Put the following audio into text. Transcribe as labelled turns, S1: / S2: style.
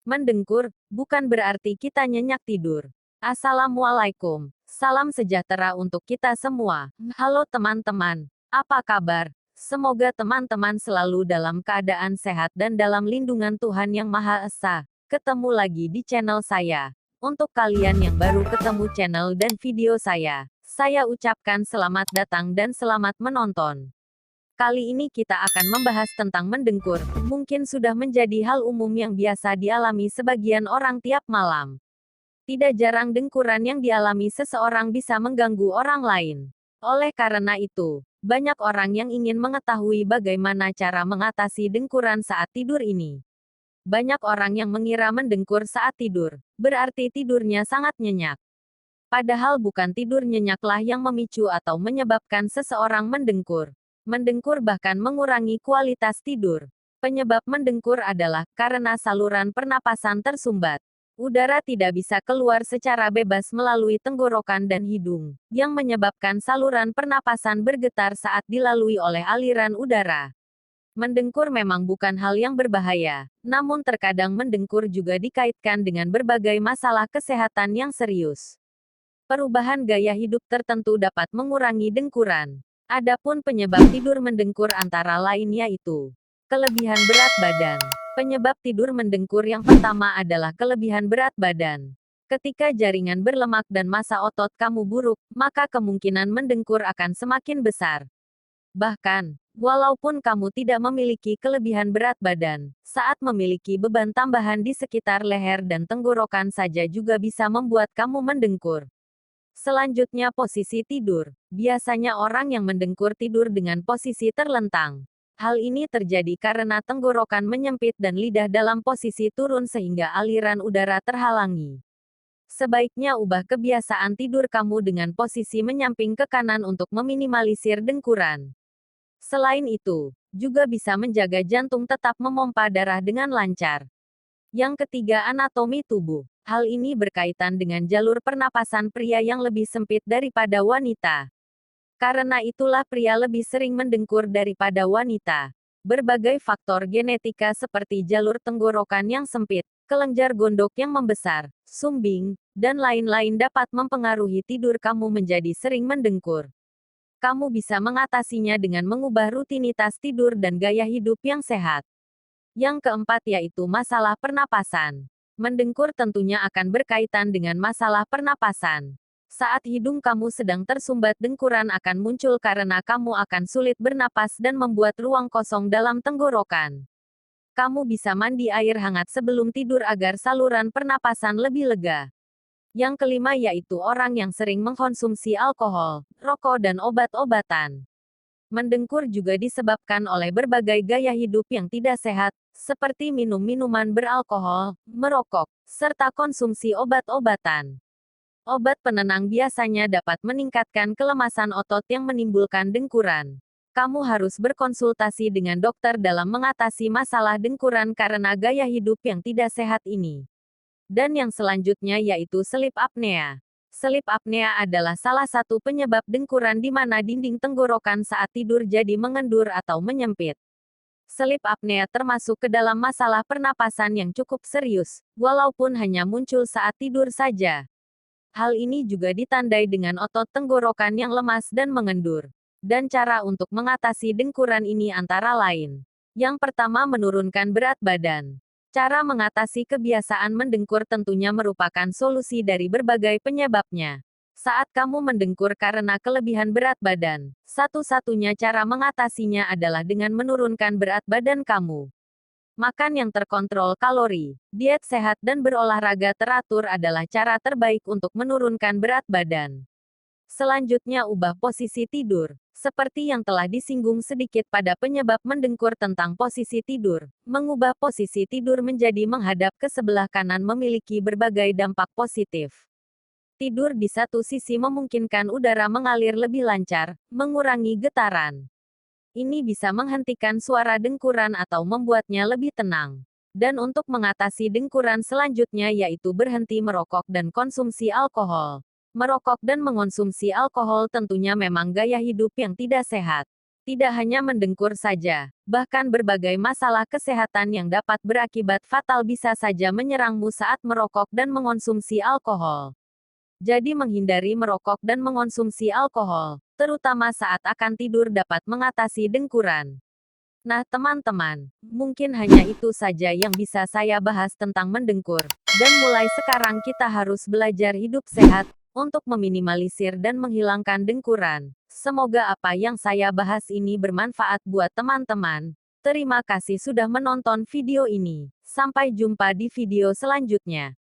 S1: Mendengkur, bukan berarti kita nyenyak tidur. Assalamualaikum. Salam sejahtera untuk kita semua. Halo teman-teman. Apa kabar? Semoga teman-teman selalu dalam keadaan sehat dan dalam lindungan Tuhan Yang Maha Esa. Ketemu lagi di channel saya. Untuk kalian yang baru ketemu channel dan video saya ucapkan selamat datang dan selamat menonton. Kali ini kita akan membahas tentang mendengkur. Mungkin sudah menjadi hal umum yang biasa dialami sebagian orang tiap malam. Tidak jarang dengkuran yang dialami seseorang bisa mengganggu orang lain. Oleh karena itu, banyak orang yang ingin mengetahui bagaimana cara mengatasi dengkuran saat tidur ini. Banyak orang yang mengira mendengkur saat tidur, berarti tidurnya sangat nyenyak. Padahal bukan tidur nyenyaklah yang memicu atau menyebabkan seseorang mendengkur. Mendengkur bahkan mengurangi kualitas tidur. Penyebab mendengkur adalah karena saluran pernapasan tersumbat. Udara tidak bisa keluar secara bebas melalui tenggorokan dan hidung, yang menyebabkan saluran pernapasan bergetar saat dilalui oleh aliran udara. Mendengkur memang bukan hal yang berbahaya, namun terkadang mendengkur juga dikaitkan dengan berbagai masalah kesehatan yang serius. Perubahan gaya hidup tertentu dapat mengurangi dengkuran. Adapun penyebab tidur mendengkur antara lain yaitu kelebihan berat badan. Penyebab tidur mendengkur yang pertama adalah kelebihan berat badan. Ketika jaringan berlemak dan massa otot kamu buruk, maka kemungkinan mendengkur akan semakin besar. Bahkan, walaupun kamu tidak memiliki kelebihan berat badan, saat memiliki beban tambahan di sekitar leher dan tenggorokan saja juga bisa membuat kamu mendengkur. Selanjutnya posisi tidur. Biasanya orang yang mendengkur tidur dengan posisi terlentang. Hal ini terjadi karena tenggorokan menyempit dan lidah dalam posisi turun sehingga aliran udara terhalangi. Sebaiknya ubah kebiasaan tidur kamu dengan posisi menyamping ke kanan untuk meminimalisir dengkuran. Selain itu, juga bisa menjaga jantung tetap memompa darah dengan lancar. Yang ketiga, anatomi tubuh. Hal ini berkaitan dengan jalur pernapasan pria yang lebih sempit daripada wanita. Karena itulah pria lebih sering mendengkur daripada wanita. Berbagai faktor genetika seperti jalur tenggorokan yang sempit, kelenjar gondok yang membesar, sumbing, dan lain-lain dapat mempengaruhi tidur kamu menjadi sering mendengkur. Kamu bisa mengatasinya dengan mengubah rutinitas tidur dan gaya hidup yang sehat. Yang keempat yaitu masalah pernapasan. Mendengkur tentunya akan berkaitan dengan masalah pernapasan. Saat hidung kamu sedang tersumbat, dengkuran akan muncul karena kamu akan sulit bernapas dan membuat ruang kosong dalam tenggorokan. Kamu bisa mandi air hangat sebelum tidur agar saluran pernapasan lebih lega. Yang kelima yaitu orang yang sering mengkonsumsi alkohol, rokok dan obat-obatan. Mendengkur juga disebabkan oleh berbagai gaya hidup yang tidak sehat, seperti minum minuman beralkohol, merokok, serta konsumsi obat-obatan. Obat penenang biasanya dapat meningkatkan kelemasan otot yang menimbulkan dengkuran. Kamu harus berkonsultasi dengan dokter dalam mengatasi masalah dengkuran karena gaya hidup yang tidak sehat ini. Dan yang selanjutnya yaitu sleep apnea. Sleep apnea adalah salah satu penyebab dengkuran di mana dinding tenggorokan saat tidur jadi mengendur atau menyempit. Sleep apnea termasuk ke dalam masalah pernapasan yang cukup serius, walaupun hanya muncul saat tidur saja. Hal ini juga ditandai dengan otot tenggorokan yang lemas dan mengendur. Dan cara untuk mengatasi dengkuran ini antara lain. Yang pertama, menurunkan berat badan. Cara mengatasi kebiasaan mendengkur tentunya merupakan solusi dari berbagai penyebabnya. Saat kamu mendengkur karena kelebihan berat badan, satu-satunya cara mengatasinya adalah dengan menurunkan berat badan kamu. Makan yang terkontrol kalori, diet sehat dan berolahraga teratur adalah cara terbaik untuk menurunkan berat badan. Selanjutnya, ubah posisi tidur. Seperti yang telah disinggung sedikit pada penyebab mendengkur tentang posisi tidur, mengubah posisi tidur menjadi menghadap ke sebelah kanan memiliki berbagai dampak positif. Tidur di satu sisi memungkinkan udara mengalir lebih lancar, mengurangi getaran. Ini bisa menghentikan suara dengkuran atau membuatnya lebih tenang. Dan untuk mengatasi dengkuran selanjutnya yaitu berhenti merokok dan konsumsi alkohol. Merokok dan mengonsumsi alkohol tentunya memang gaya hidup yang tidak sehat. Tidak hanya mendengkur saja, bahkan berbagai masalah kesehatan yang dapat berakibat fatal bisa saja menyerangmu saat merokok dan mengonsumsi alkohol. Jadi menghindari merokok dan mengonsumsi alkohol, terutama saat akan tidur dapat mengatasi dengkuran. Nah teman-teman, mungkin hanya itu saja yang bisa saya bahas tentang mendengkur. Dan mulai sekarang kita harus belajar hidup sehat, untuk meminimalisir dan menghilangkan dengkuran. Semoga apa yang saya bahas ini bermanfaat buat teman-teman. Terima kasih sudah menonton video ini. Sampai jumpa di video selanjutnya.